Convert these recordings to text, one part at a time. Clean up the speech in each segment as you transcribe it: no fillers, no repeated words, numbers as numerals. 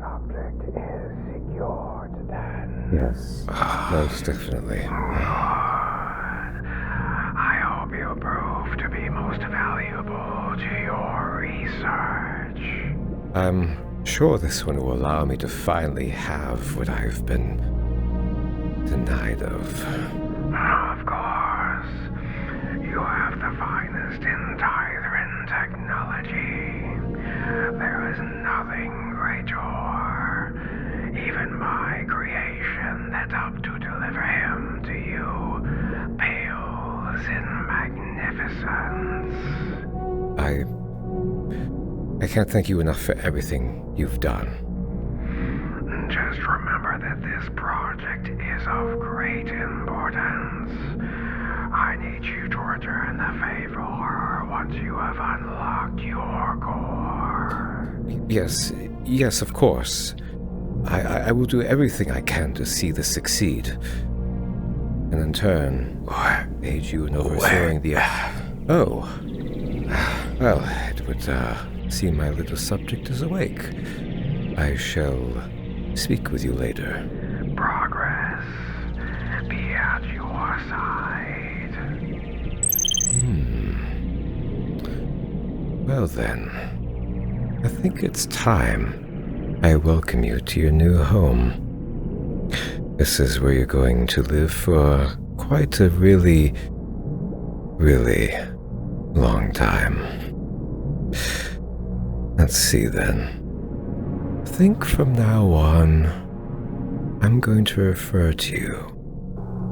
subject is secured, then. Yes, most definitely. I hope you prove to be most valuable to your research. I'm sure this one will allow me to finally have what I've been denied of. Of course. You have the finest in Tithran technology. There is nothing greater. Even my creation that up to deliver him to you pales in magnificence. I can't thank you enough for everything you've done. Just remember that this project is of great importance. I need you to return the favor once you have unlocked your core. Yes, of course. I will do everything I can to see this succeed. And in turn, aid you in overthrowing the... Oh. Well, it would seem my little subject is awake. I shall speak with you later. Progress. Be at your side. Well then, I think it's time I welcome you to your new home. This is where you're going to live for quite a really, really long time. Let's see then. I think from now on, I'm going to refer to you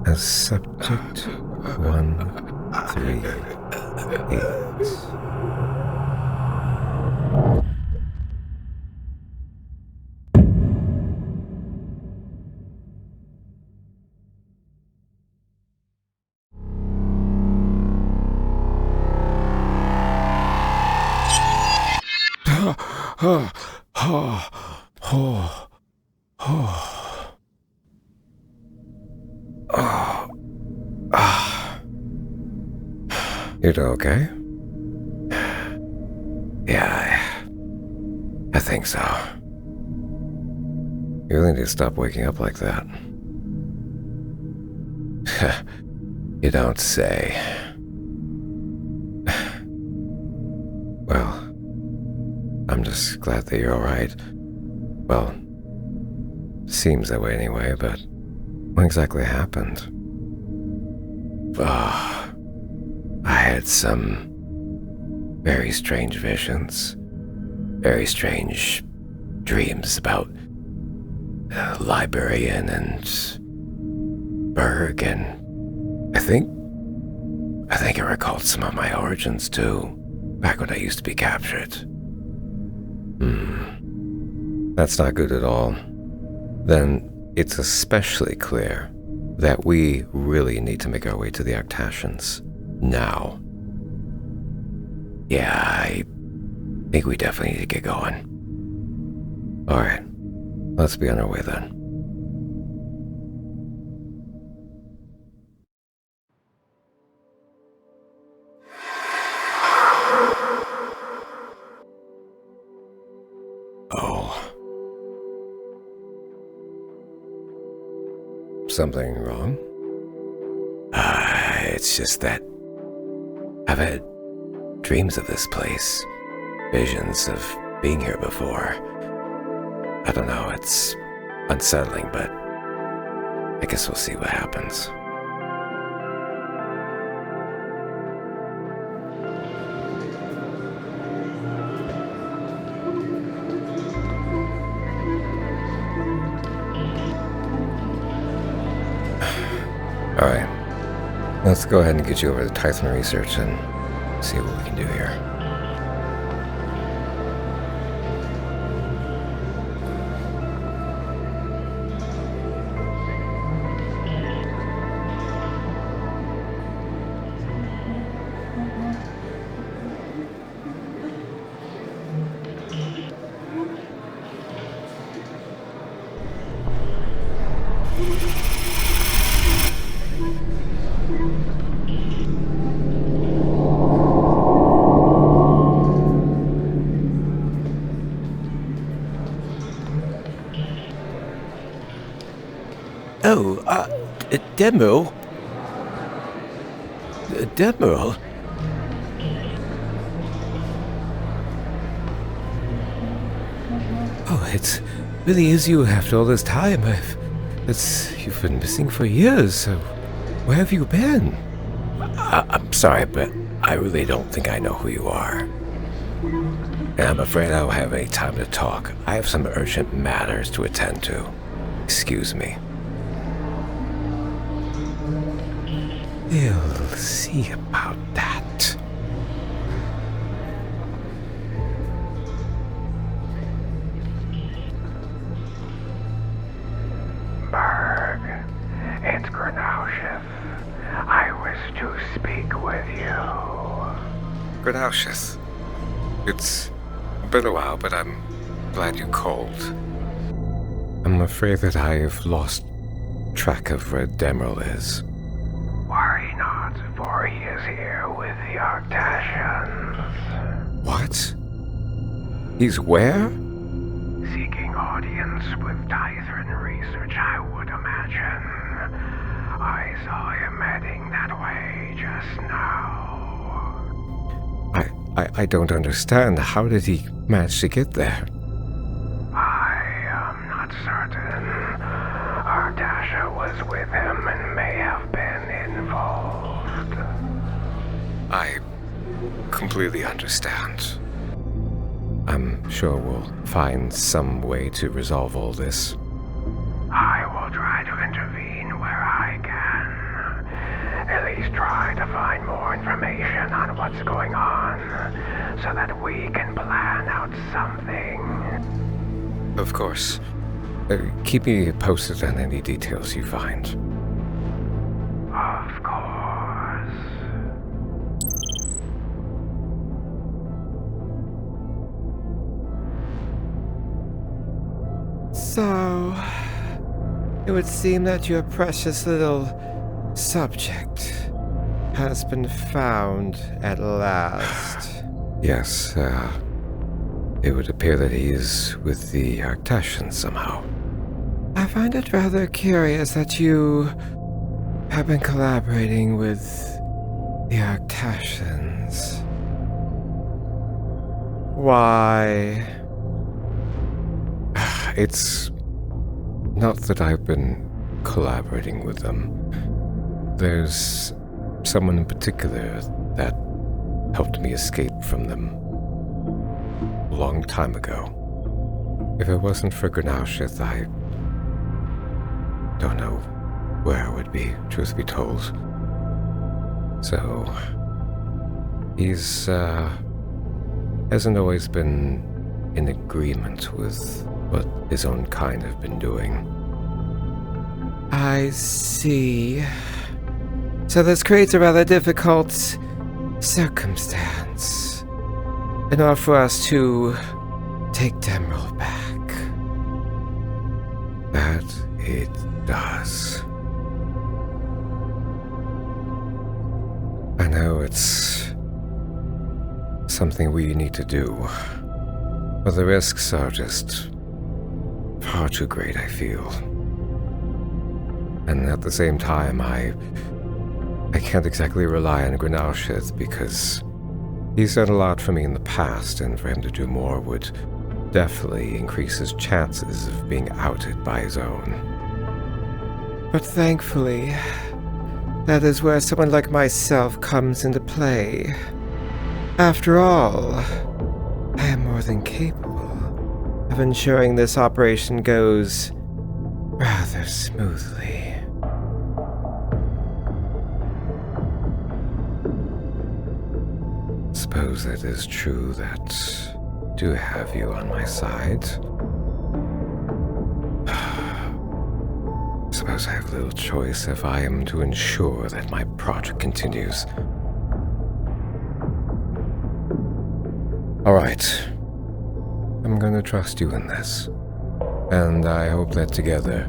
as Subject 138. You doing okay? Yeah, I think so. You really need to stop waking up like that. You don't say. Well, I'm just glad that you're alright. Well, seems that way anyway, but what exactly happened? I had some very strange visions, very strange dreams about Librarian and Berg, and I think I recalled some of my origins too, back when I used to be captured. That's not good at all. Then it's especially clear that we really need to make our way to the Arctacians. Now. Yeah, I think we definitely need to get going. Alright, let's be on our way then. Oh. Something wrong? It's just that I've had dreams of this place, visions of being here before. I don't know, it's unsettling, but I guess we'll see what happens. Alright, let's go ahead and get you over to Tissman research and see what we can do here. Demyrl? Demyrl? Oh, it really is you after all this time. You've been missing for years, so where have you been? I'm sorry, but I really don't think I know who you are. And I'm afraid I don't have any time to talk. I have some urgent matters to attend to. Excuse me. We'll see about that. Berg, it's Grenaushith. I wish to speak with you. Grenaushith. It's been a while, but I'm glad you called. I'm afraid that I have lost track of where Demyrl is. Worry not, for he is here with the Arctacians. What? He's where? Seeking audience with Tithran research, I would imagine. I saw him heading that way just now. I don't understand. How did he manage to get there? I am not certain. Arctacia was with him and may have been involved. I completely understand. I'm sure we'll find some way to resolve all this. I will try to intervene where I can. At least try to find more information on what's going on, so that we can plan out something. Of course. Keep me posted on any details you find. Of course. So, it would seem that your precious little subject has been found at last. Yes, it would appear that he is with the Arctacians somehow. I find it rather curious that you have been collaborating with the Arctacians. Why? It's not that I've been collaborating with them. There's someone in particular that helped me escape from them a long time ago. If it wasn't for Grenaushith, I don't know where I would be, truth be told. So, he's hasn't always been in agreement with what his own kind have been doing. I see. So this creates a rather difficult circumstance in order for us to take Demyrl back. That it does. I know it's something we need to do, but the risks are just far too great, I feel. And at the same time, I can't exactly rely on Grenaushith because he's done a lot for me in the past, and for him to do more would definitely increase his chances of being outed by his own. But thankfully, that is where someone like myself comes into play. After all, I am more than capable of ensuring this operation goes rather smoothly. Suppose it is true that I do have you on my side. Suppose I have little choice if I am to ensure that my project continues. Alright. I'm gonna trust you in this. And I hope that together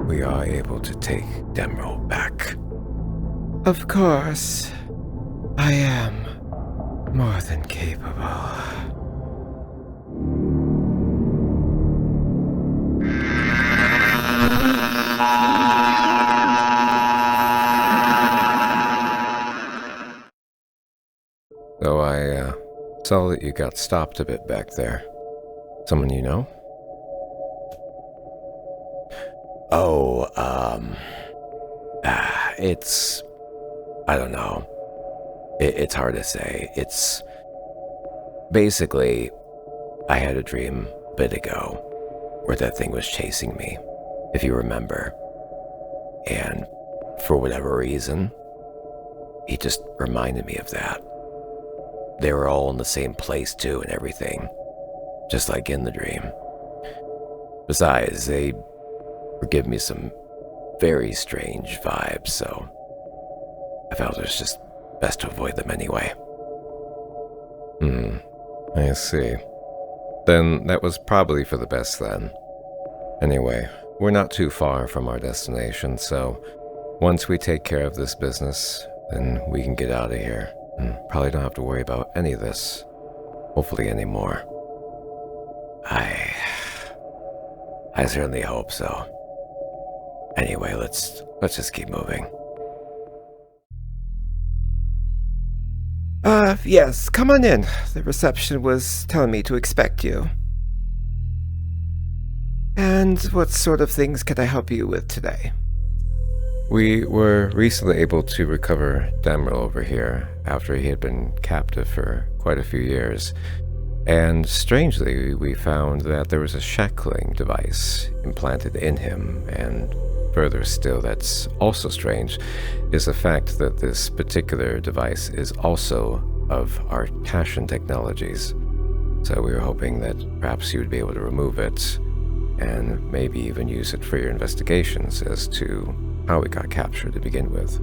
we are able to take Demyrl back. Of course. I am more than capable. So I saw that you got stopped a bit back there. Someone you know? Oh, it's... I don't know. It's hard to say. It's... Basically, I had a dream a bit ago where that thing was chasing me, if you remember. And for whatever reason, he just reminded me of that. They were all in the same place too and everything, just like in the dream. Besides, they were giving me some very strange vibes, so I felt it was just best to avoid them anyway. I see. Then that was probably for the best then. Anyway, we're not too far from our destination, so once we take care of this business, then we can get out of here. And probably don't have to worry about any of this. Hopefully anymore. I certainly hope so. Anyway, let's just keep moving. Yes, come on in. The reception was telling me to expect you. And what sort of things can I help you with today? We were recently able to recover Demyrl over here after he had been captive for quite a few years. And strangely, we found that there was a shackling device implanted in him, and further still, that's also strange, is the fact that this particular device is also of Arctacian technologies. So we were hoping that perhaps you would be able to remove it, and maybe even use it for your investigations as to how it got captured to begin with.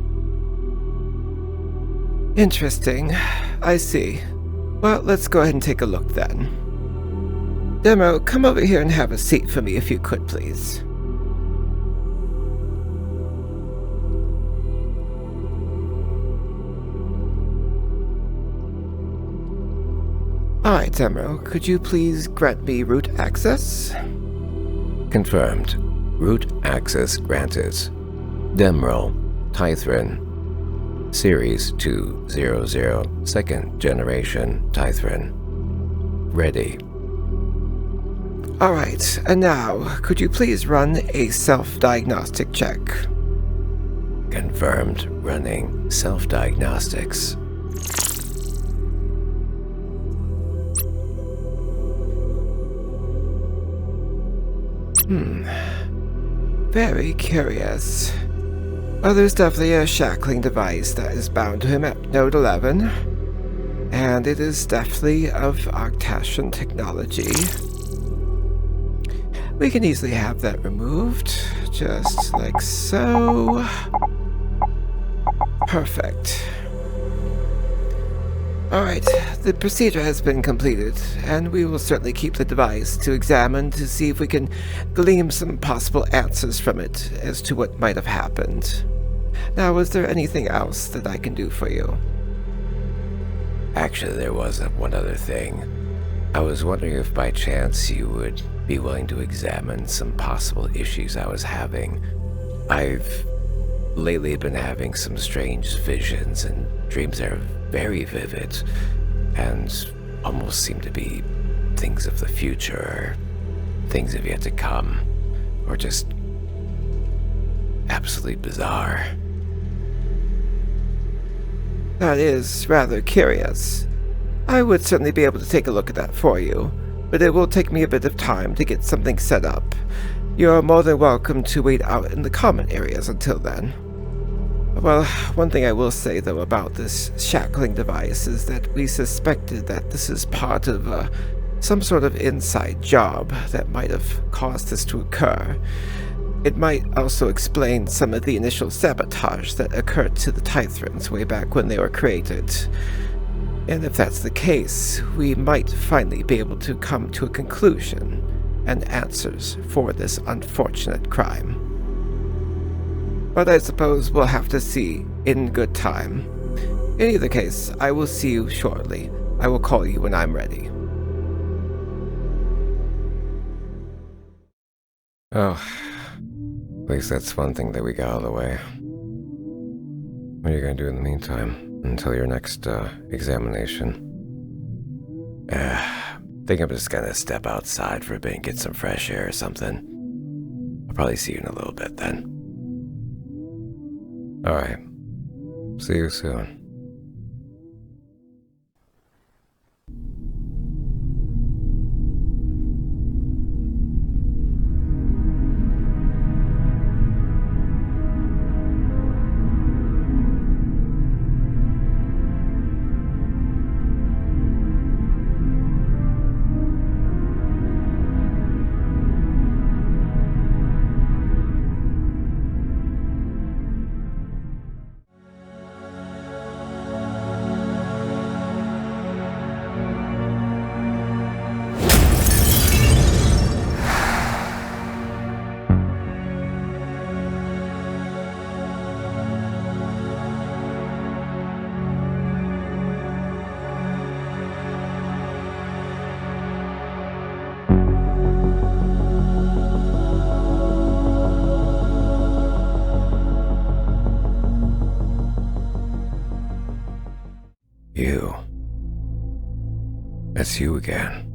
Interesting. I see. Well, let's go ahead and take a look then. Demyrl, come over here and have a seat for me if you could, please. Alright, Demyrl, could you please grant me root access? Confirmed. Root access granted. Demyrl, Tithrin, Series 200, 2nd Generation Tithrin. Ready. Alright, and now, could you please run a self-diagnostic check? Confirmed. Running self-diagnostics. Very curious. Well, there's definitely a shackling device that is bound to him at Node 11. And it is definitely of Arctacian technology. We can easily have that removed, just like so. Perfect. Alright, the procedure has been completed, and we will certainly keep the device to examine to see if we can glean some possible answers from it as to what might have happened. Now, is there anything else that I can do for you? Actually, there was one other thing. I was wondering if by chance you would be willing to examine some possible issues I was having. I've lately been having some strange visions and dreams that are very vivid and almost seem to be things of the future, things of yet to come, or just absolutely bizarre. That is rather curious. I would certainly be able to take a look at that for you, but it will take me a bit of time to get something set up. You're more than welcome to wait out in the common areas until then. Well, one thing I will say, though, about this shackling device is that we suspected that this is part of some sort of inside job that might have caused this to occur. It might also explain some of the initial sabotage that occurred to the Tithrans way back when they were created. And if that's the case, we might finally be able to come to a conclusion and answers for this unfortunate crime. But I suppose we'll have to see in good time. In either case, I will see you shortly. I will call you when I'm ready. Oh, at least that's one thing that we got out of the way. What are you going to do in the meantime? Until your next examination. Think I'm just gonna step outside for a bit and get some fresh air or something. I'll probably see you in a little bit then. Alright. See you soon. You. It's you again.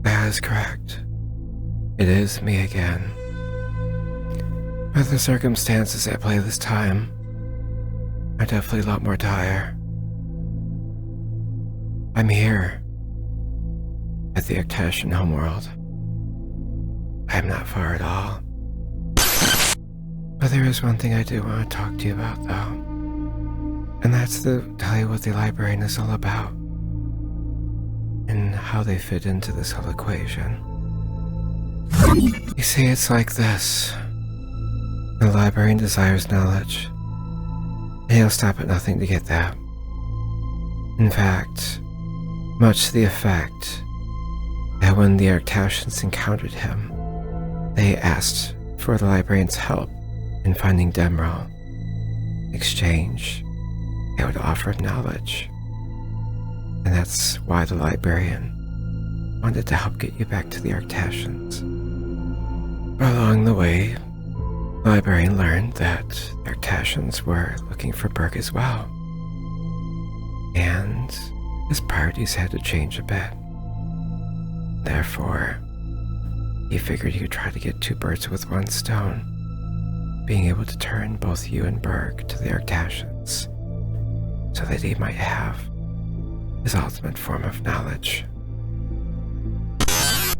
That is correct. It is me again. But the circumstances at play this time are definitely a lot more dire. I'm here at the Arctacian homeworld. I'm not far at all. But there is one thing I do want to talk to you about, though. And that's to tell you what the librarian is all about. And how they fit into this whole equation. You see, it's like this. The librarian desires knowledge. And he'll stop at nothing to get that. In fact, much to the effect that when the Arctacians encountered him, they asked for the librarian's help in finding Demyrl. In exchange, they would offer knowledge. And that's why the librarian wanted to help get you back to the Arctacians. But along the way, the librarian learned that the Arctacians were looking for Berg as well. And his priorities had to change a bit. Therefore, he figured he could try to get two birds with one stone, being able to turn both you and Berg to the Arctacians, so that he might have his ultimate form of knowledge.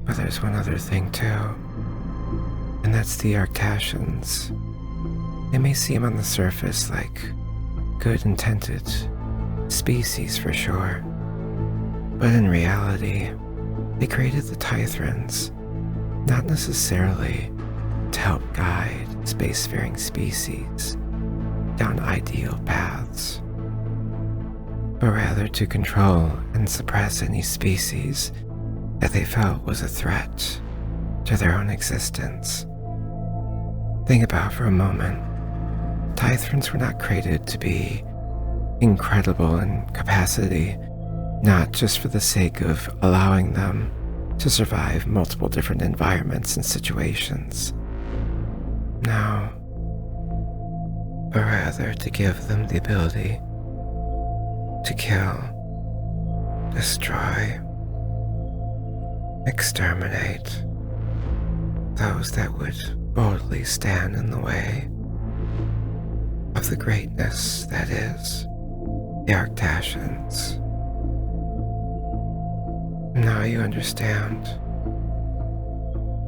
But there's one other thing too, and that's the Arctacians. They may seem on the surface like good-intended species for sure, but in reality, they created the Tithrans not necessarily to help guide spacefaring species down ideal paths, but rather to control and suppress any species that they felt was a threat to their own existence. Think about it for a moment. Tithrans were not created to be incredible in capacity, not just for the sake of allowing them to survive multiple different environments and situations. No, but rather to give them the ability to kill, destroy, exterminate those that would boldly stand in the way of the greatness that is the Arctacians. Now you understand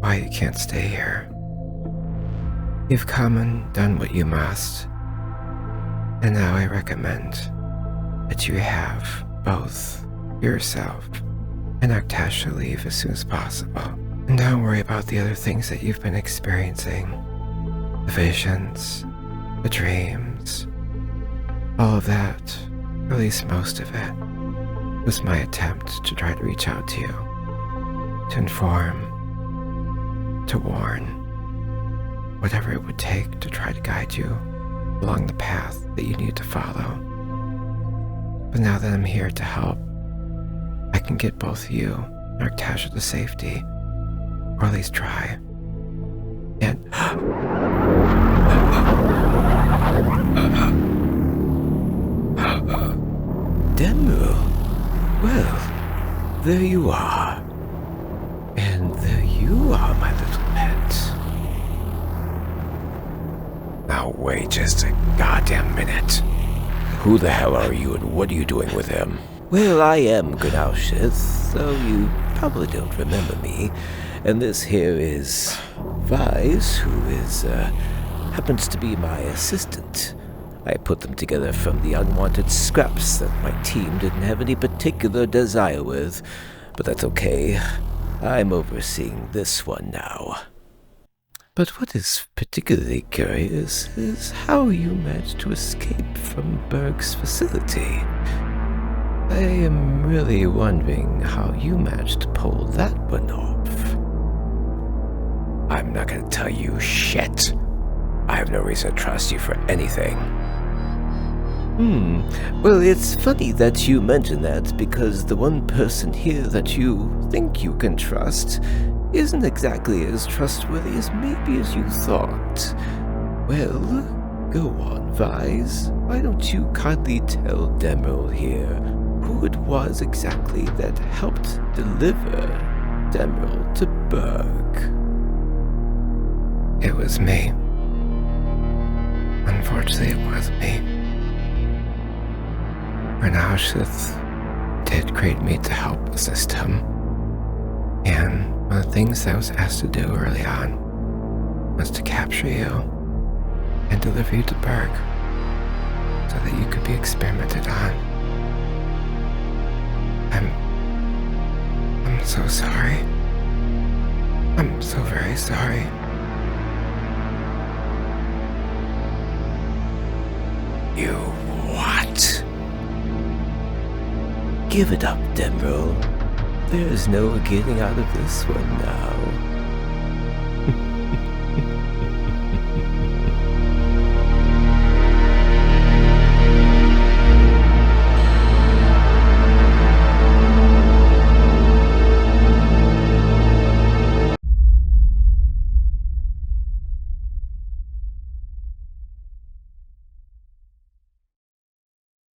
why you can't stay here. You've come and done what you must, and now I recommend that you have both yourself and Arctacia leave as soon as possible. And don't worry about the other things that you've been experiencing. The visions, the dreams, all of that, or at least most of it, was my attempt to try to reach out to you, to inform, to warn, whatever it would take to try to guide you along the path that you need to follow. But now that I'm here to help, I can get both you and Arctacia to safety, or at least try. And Demyrl. Well, there you are. And there you are, my little pet. Now wait just a goddamn minute. Who the hell are you and what are you doing with him? Well, I am Gnaushith, though you probably don't remember me. And this here is Vice, who happens to be my assistant. I put them together from the unwanted scraps that my team didn't have any particular desire with, but that's okay. I'm overseeing this one now. But what is particularly curious is how you managed to escape from Berg's facility. I am really wondering how you managed to pull that one off. I'm not gonna tell you shit. I have no reason to trust you for anything. Well, it's funny that you mention that, because the one person here that you think you can trust isn't exactly as trustworthy as maybe as you thought. Well, go on, Vise. Why don't you kindly tell Demyrl here who it was exactly that helped deliver Demyrl to Berg? It was me. Unfortunately, it was me. Gnaushith did create me to help assist him. And one of the things I was asked to do early on was to capture you and deliver you to Berg so that you could be experimented on. I'm so sorry. I'm so very sorry. You what? Give it up, Demyrl. There's no getting out of this one now.